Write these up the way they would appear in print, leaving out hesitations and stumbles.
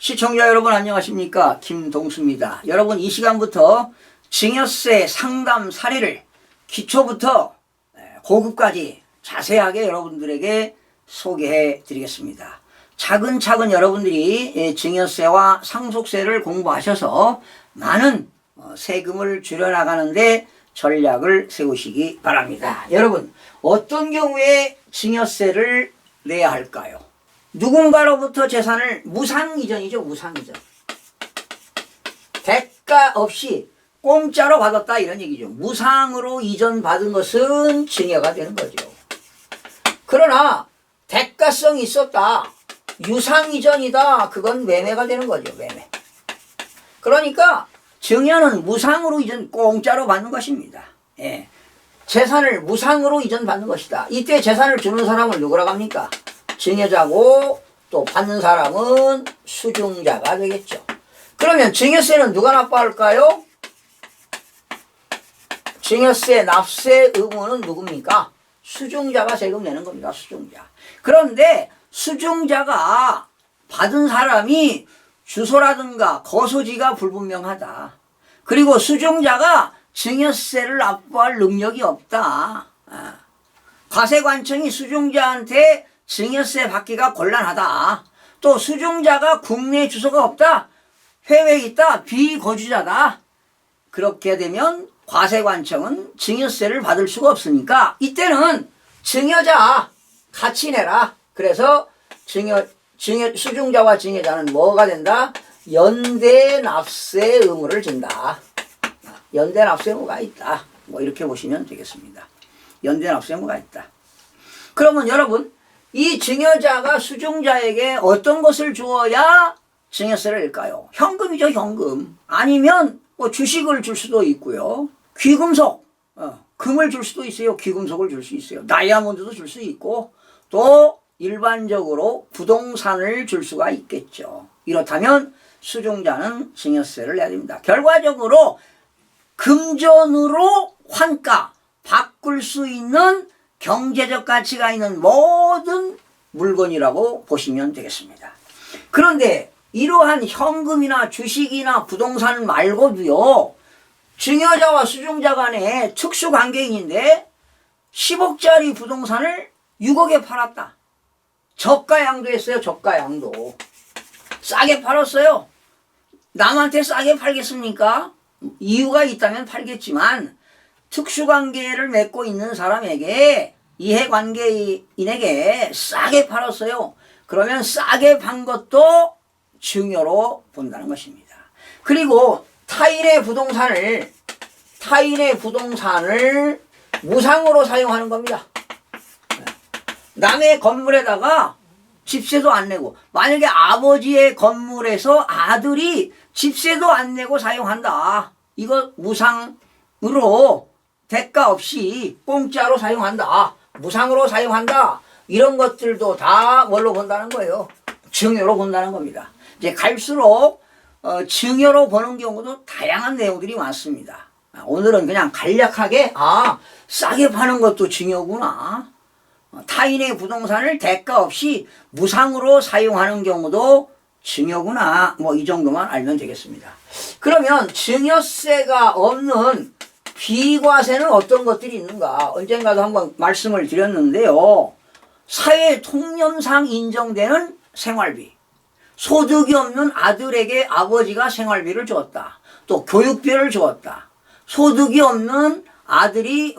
시청자 여러분 안녕하십니까, 김동수입니다. 여러분, 이 시간부터 증여세 상담 사례를 기초부터 고급까지 자세하게 여러분들에게 소개해 드리겠습니다. 차근차근 여러분들이 증여세와 상속세를 공부하셔서 많은 세금을 줄여나가는데 전략을 세우시기 바랍니다. 여러분, 어떤 경우에 증여세를 내야 할까요? 누군가로부터 재산을 무상이전이죠. 무상이전. 대가 없이 공짜로 받았다, 이런 얘기죠. 무상으로 이전받은 것은 증여가 되는 거죠. 그러나 대가성이 있었다, 유상이전이다, 그건 매매가 되는 거죠. 매매. 그러니까 증여는 무상으로 이전, 공짜로 받는 것입니다. 예. 재산을 무상으로 이전받는 것이다. 이때 재산을 주는 사람을 누구라고 합니까? 증여자고, 또 받는 사람은 수중자가 되겠죠. 그러면 증여세는 누가 납부할까요? 증여세 납세 의무는 누굽니까? 수중자가 세금 내는 겁니다. 수중자. 그런데 수중자가 받은 사람이 주소라든가 거소지가 불분명하다. 그리고 수중자가 증여세를 납부할 능력이 없다. 과세관청이 수중자한테 증여세 받기가 곤란하다. 또 수중자가 국내 주소가 없다, 해외에 있다, 비거주자다. 그렇게 되면 과세관청은 증여세를 받을 수가 없으니까 이때는 증여자 같이 내라. 그래서 수중자와 증여자는 뭐가 된다? 연대 납세 의무를 진다. 연대 납세 의무가 있다. 뭐 이렇게 보시면 되겠습니다. 연대 납세 의무가 있다. 그러면 여러분, 이 증여자가 수중자에게 어떤 것을 주어야 증여세를 낼까요? 현금이죠, 현금. 아니면 뭐 주식을 줄 수도 있고요. 귀금속, 금을 줄 수도 있어요. 귀금속을 줄 수 있어요. 다이아몬드도 줄 수 있고, 또 일반적으로 부동산을 줄 수가 있겠죠. 이렇다면 수중자는 증여세를 내야 됩니다. 결과적으로 금전으로 환가, 바꿀 수 있는 경제적 가치가 있는 모든 물건이라고 보시면 되겠습니다. 그런데 이러한 현금이나 주식이나 부동산 말고도요, 증여자와 수중자 간에 특수관계인인데 10억짜리 부동산을 6억에 팔았다. 저가양도 했어요. 저가양도. 싸게 팔았어요. 남한테 싸게 팔겠습니까? 이유가 있다면 팔겠지만 특수관계를 맺고 있는 사람에게, 이해관계인에게 싸게 팔았어요. 그러면 싸게 판 것도 증여로 본다는 것입니다. 그리고 타인의 부동산을 무상으로 사용하는 겁니다. 남의 건물에다가 집세도 안 내고, 만약에 아버지의 건물에서 아들이 집세도 안 내고 사용한다, 이거 무상으로 대가 없이 공짜로 사용한다, 무상으로 사용한다, 이런 것들도 다 뭘로 본다는 거예요? 증여로 본다는 겁니다. 이제 갈수록 증여로 보는 경우도 다양한 내용들이 많습니다. 오늘은 그냥 간략하게 싸게 파는 것도 증여구나, 타인의 부동산을 대가 없이 무상으로 사용하는 경우도 증여구나, 뭐 이 정도만 알면 되겠습니다. 그러면 증여세가 없는 비과세는 어떤 것들이 있는가? 언젠가도 한번 말씀을 드렸는데요. 사회 통념상 인정되는 생활비, 소득이 없는 아들에게 아버지가 생활비를 주었다, 또 교육비를 주었다, 소득이 없는 아들이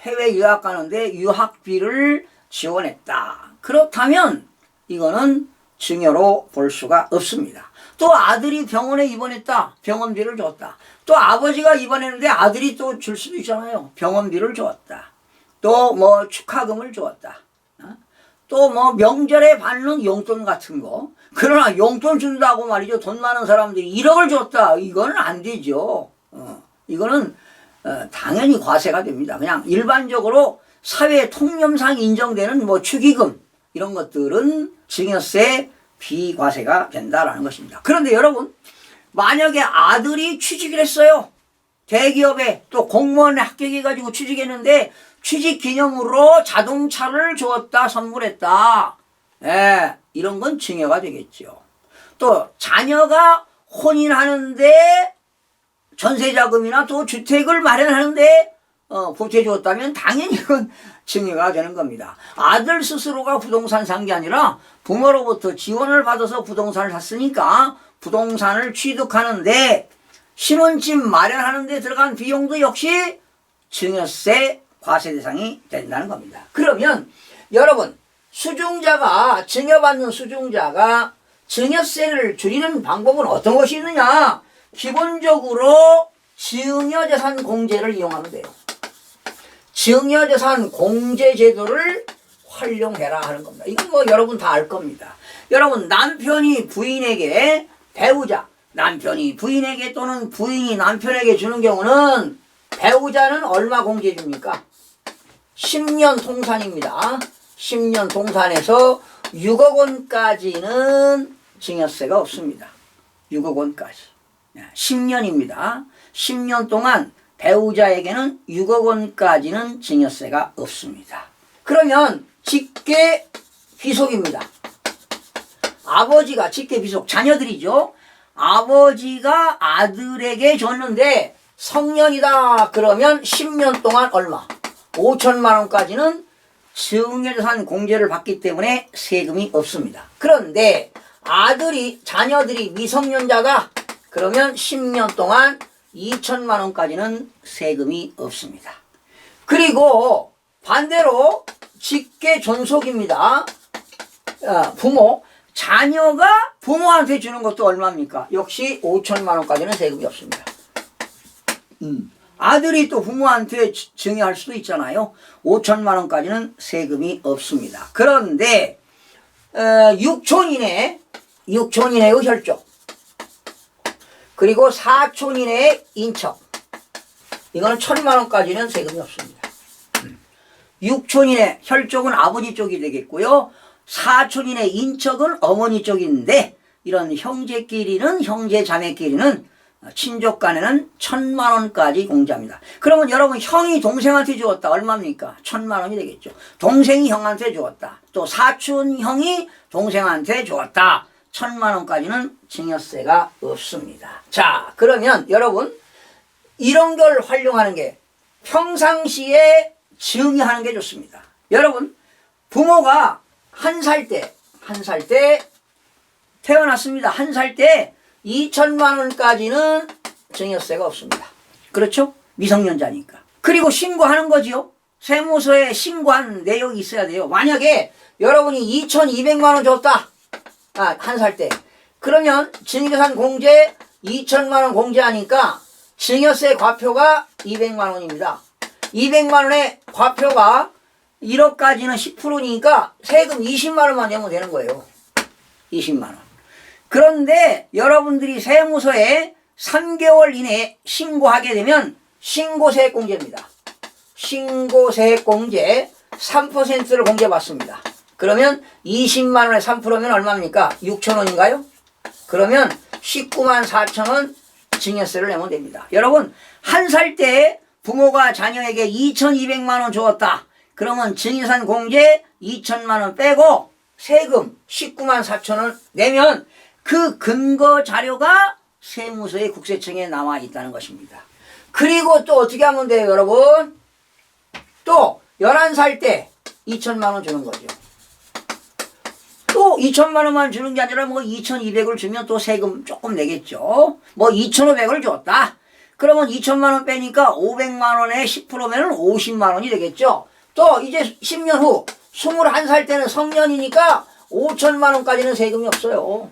해외 유학 가는데 유학비를 지원했다. 그렇다면 이거는 증여로 볼 수가 없습니다. 또 아들이 병원에 입원했다, 병원비를 줬다. 또 아버지가 입원했는데 아들이 또 줄 수도 있잖아요. 병원비를 주었다. 또 뭐 축하금을 주었다. 또 뭐 명절에 받는 용돈 같은 거. 그러나 용돈 준다고 말이죠, 돈 많은 사람들이 1억을 줬다, 이거는 안 되죠. 이거는 당연히 과세가 됩니다. 그냥 일반적으로 사회 통념상 인정되는 뭐 축의금, 이런 것들은 증여세 비과세가 된다라는 것입니다. 그런데 여러분, 만약에 아들이 취직을 했어요. 대기업에, 또 공무원에 합격해가지고 취직했는데 취직 기념으로 자동차를 주었다, 선물했다. 이런 건 증여가 되겠죠. 또 자녀가 혼인하는데 전세자금이나 또 주택을 마련하는데 보태 주었다면 당연히 이건 증여가 되는 겁니다. 아들 스스로가 부동산 산 게 아니라 부모로부터 지원을 받아서 부동산을 샀으니까 부동산을 취득하는데 신혼집 마련하는데 들어간 비용도 역시 증여세 과세 대상이 된다는 겁니다. 그러면 여러분 수중자가 증여받는 수중자가 증여세를 줄이는 방법은 어떤 것이 있느냐? 기본적으로 증여재산 공제를 이용하면 돼요. 증여재산 공제 제도를 활용해라 하는 겁니다. 이건 뭐 여러분 다 알 겁니다. 여러분 남편이 부인에게 배우자, 남편이 부인에게 또는 부인이 남편에게 주는 경우는 배우자는 얼마 공제 줍니까? 10년 통산입니다. 10년 통산에서 6억 원까지는 증여세가 없습니다. 6억 원까지. 10년입니다. 10년 동안 배우자에게는 6억 원까지는 증여세가 없습니다. 그러면 직계 비속입니다. 아버지가 직계 비속, 자녀들이죠. 아버지가 아들에게 줬는데 성년이다 그러면 10년 동안 얼마? 5천만 원까지는 증여재산 공제를 받기 때문에 세금이 없습니다. 그런데 자녀들이 미성년자가 그러면 10년 동안 2천만 원까지는 세금이 없습니다. 그리고 반대로 직계 존속입니다. 부모, 자녀가 부모한테 주는 것도 얼마입니까? 역시 5천만 원까지는 세금이 없습니다. 아들이 또 부모한테 증여할 수도 있잖아요. 5천만 원까지는 세금이 없습니다. 그런데 6촌 이내의 혈족 그리고 4촌 이내의 인척 이거는 1,000만 원까지는 세금이 없습니다. 6촌 이내 혈족은 아버지 쪽이 되겠고요. 4촌 이내 인척은 어머니 쪽인데 이런 형제끼리는 형제 자매끼리는 친족 간에는 1,000만 원까지 공제합니다. 그러면 여러분 형이 동생한테 주었다 얼마입니까? 1,000만 원이 되겠죠. 동생이 형한테 주었다. 또 사촌 형이 동생한테 주었다. 1,000만 원까지는 증여세가 없습니다. 자, 그러면 여러분 이런 걸 활용하는 게 평상시에 증여하는 게 좋습니다. 여러분 부모가 한 살 때 태어났습니다. 한 살 때 2천만 원까지는 증여세가 없습니다. 그렇죠? 미성년자니까. 그리고 신고하는 거지요. 세무서에 신고한 내역이 있어야 돼요. 만약에 여러분이 2,200만 원 줬다. 한 살 때. 그러면 증여재산 공제 2천만 원 공제하니까 증여세 과표가 200만 원입니다. 200만 원의 과표가 1억까지는 10%니까 세금 20만 원만 내면 되는 거예요. 20만 원. 그런데 여러분들이 세무서에 3개월 이내에 신고하게 되면 신고세액 공제입니다. 신고세액 공제 3%를 공제받습니다. 그러면 20만 원에 3%면 얼마입니까? 6천 원인가요? 그러면 19만 4천 원 증여세를 내면 됩니다. 여러분 한 살 때 부모가 자녀에게 2,200만 원 주었다. 그러면 증여재산 공제 2천만 원 빼고 세금 19만 4천 원 내면 그 근거 자료가 세무서의 국세청에 나와 있다는 것입니다. 그리고 또 어떻게 하면 돼요, 여러분? 또 11살 때 2천만 원 주는 거죠. 또 2천만 원만 주는 게 아니라 뭐 2,200을 주면 또 세금 조금 내겠죠. 뭐 2,500을 줬다. 그러면 2천만 원 빼니까 500만 원에 10%면은 50만 원이 되겠죠. 또 이제 10년 후 21살 때는 성년이니까 5천만 원까지는 세금이 없어요.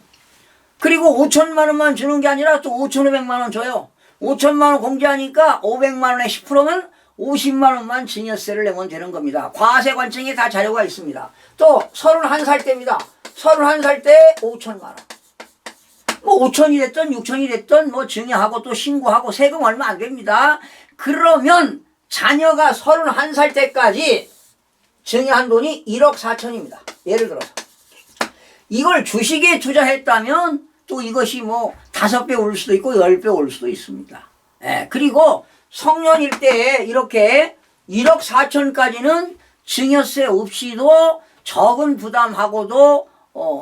그리고 5천만 원만 주는 게 아니라 또 5,500만 원 줘요. 5천만 원 공제하니까 500만 원에 10%면 50만 원만 증여세를 내면 되는 겁니다. 과세관청에 다 자료가 있습니다. 또 31살 때입니다. 31살 때 5천만 원. 뭐 5천이 됐든 6천이 됐든 뭐 증여하고 또 신고하고 세금 얼마 안 됩니다. 그러면 자녀가 31살 때까지 증여한 돈이 1억 4천입니다. 예를 들어서. 이걸 주식에 투자했다면 또 이것이 뭐 5배 오를 수도 있고 10배 오를 수도 있습니다. 그리고 성년일 때 이렇게 1억 4천까지는 증여세 없이도 적은 부담하고도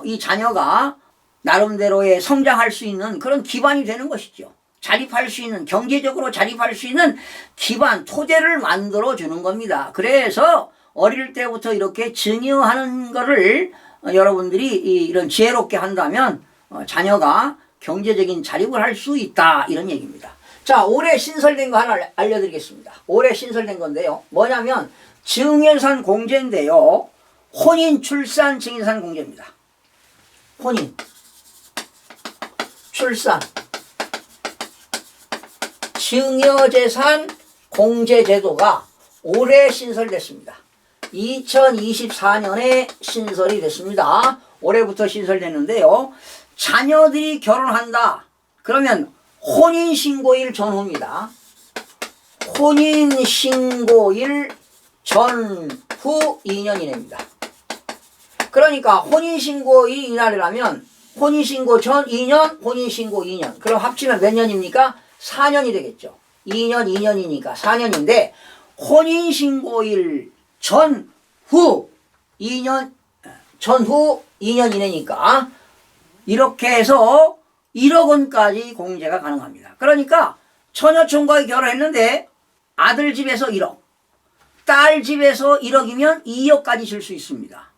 이 자녀가 나름대로의 성장할 수 있는 그런 기반이 되는 것이죠. 자립할 수 있는, 경제적으로 자립할 수 있는 기반, 토대를 만들어 주는 겁니다. 그래서 어릴 때부터 이렇게 증여하는 거를 여러분들이 이런 지혜롭게 한다면 자녀가 경제적인 자립을 할 수 있다, 이런 얘기입니다. 자, 올해 신설된 거 하나 알려드리겠습니다. 올해 신설된 건데요. 뭐냐면 증여산 공제인데요. 혼인, 출산, 증여산 공제입니다. 혼인, 출산, 증여재산 공제제도가 올해 신설됐습니다. 2024년에 신설이 됐습니다. 올해부터 신설됐는데요. 자녀들이 결혼한다. 그러면 혼인신고일 전후입니다. 혼인신고일 전후 2년 이내입니다. 그러니까 혼인신고일이 이날이라면 혼인신고 전 2년, 혼인신고 2년. 그럼 합치면 몇 년입니까? 4년이 되겠죠. 2년, 2년이니까 4년인데 혼인신고일 전후 2년, 전후 2년 이내니까 이렇게 해서 1억 원까지 공제가 가능합니다. 그러니까 처녀총각이 결혼했는데 아들 집에서 1억, 딸 집에서 1억이면 2억까지 줄 수 있습니다.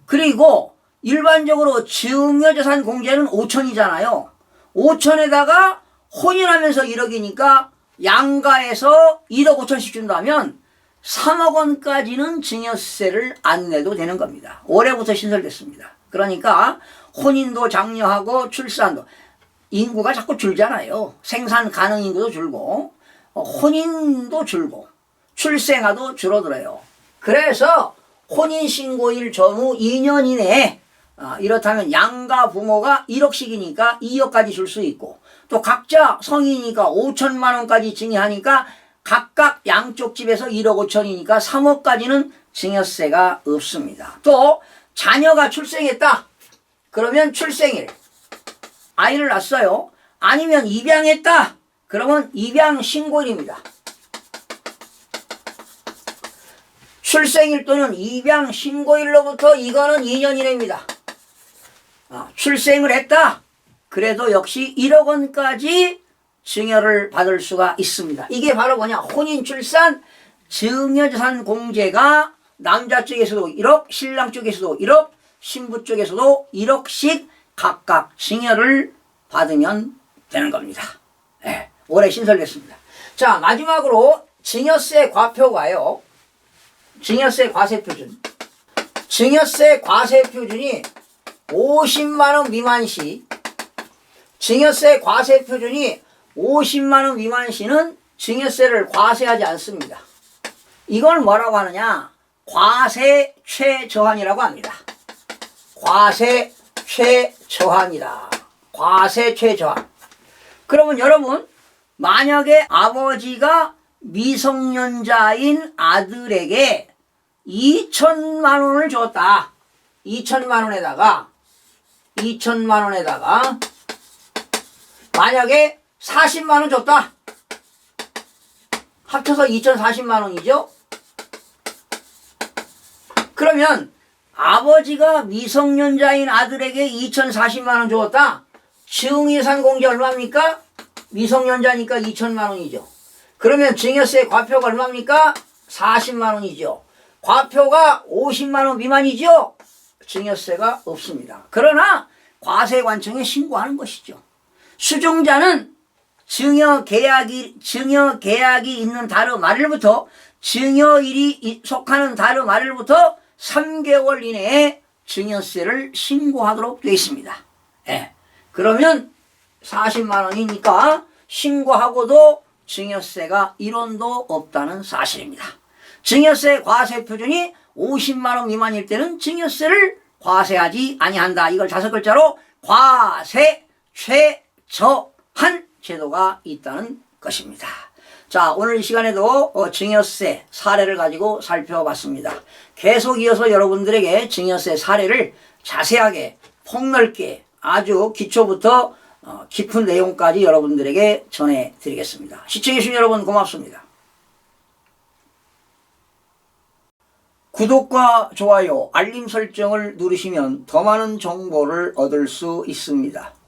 그리고 일반적으로 증여재산 공제는 5천이잖아요. 5천에다가 혼인하면서 1억이니까 양가에서 1억 5천씩 준다면 3억 원까지는 증여세를 안 내도 되는 겁니다. 올해부터 신설됐습니다. 그러니까 혼인도 장려하고 출산도, 인구가 자꾸 줄잖아요. 생산 가능 인구도 줄고 혼인도 줄고 출생아도 줄어들어요. 그래서 혼인신고일 전후 2년 이내에 이렇다면 양가 부모가 1억씩이니까 2억까지 줄 수 있고, 또 각자 성인이니까 5천만 원까지 증여하니까 각각 양쪽 집에서 1억 5천이니까 3억까지는 증여세가 없습니다. 또 자녀가 출생했다. 그러면 출생일, 아이를 낳았어요. 아니면 입양했다. 그러면 입양신고일입니다. 출생일 또는 입양신고일로부터 이거는 2년 이내입니다. 출생을 했다. 그래도 역시 1억 원까지 증여를 받을 수가 있습니다. 이게 바로 뭐냐? 혼인, 출산, 증여재산 공제가 남자 쪽에서도 1억, 신랑 쪽에서도 1억, 신부 쪽에서도 1억씩 각각 증여를 받으면 되는 겁니다. 네, 올해 신설됐습니다. 자, 마지막으로 증여세 과표가요. 증여세 과세표준. 증여세 과세표준이 50만 원 미만 시, 증여세 과세표준이 50만 원 미만 시는 증여세를 과세하지 않습니다. 이걸 뭐라고 하느냐? 과세 최저한이라고 합니다. 과세 최저한이다. 과세 최저한. 그러면 여러분, 만약에 아버지가 미성년자인 아들에게 2천만 원을 줬다. 2천만 원에다가 만약에 40만 원 줬다. 합쳐서 2,040만 원이죠. 그러면 아버지가 미성년자인 아들에게 2,040만 원 줬다. 증여산 공제 얼마입니까? 미성년자니까 2천만 원이죠. 그러면 증여세 과표가 얼마입니까? 40만 원이죠. 과표가 50만 원 미만이죠. 증여세가 없습니다. 그러나 과세관청에 신고하는 것이죠. 수종자는 증여 계약이 있는 달의 말일부터, 증여일이 속하는 달의 말일부터 3개월 이내에 증여세를 신고하도록 되어 있습니다. 예. 그러면 40만 원이니까 신고하고도 증여세가 1원도 없다는 사실입니다. 증여세 과세 표준이 50만 원 미만일 때는 증여세를 과세하지 아니한다. 이걸 5글자로 과세 최저한 제도가 있다는 것입니다. 자, 오늘 이 시간에도 증여세 사례를 가지고 살펴봤습니다. 계속 이어서 여러분들에게 증여세 사례를 자세하게 폭넓게 아주 기초부터 깊은 내용까지 여러분들에게 전해드리겠습니다. 시청해주신 여러분 고맙습니다. 구독과 좋아요, 알림 설정을 누르시면 더 많은 정보를 얻을 수 있습니다.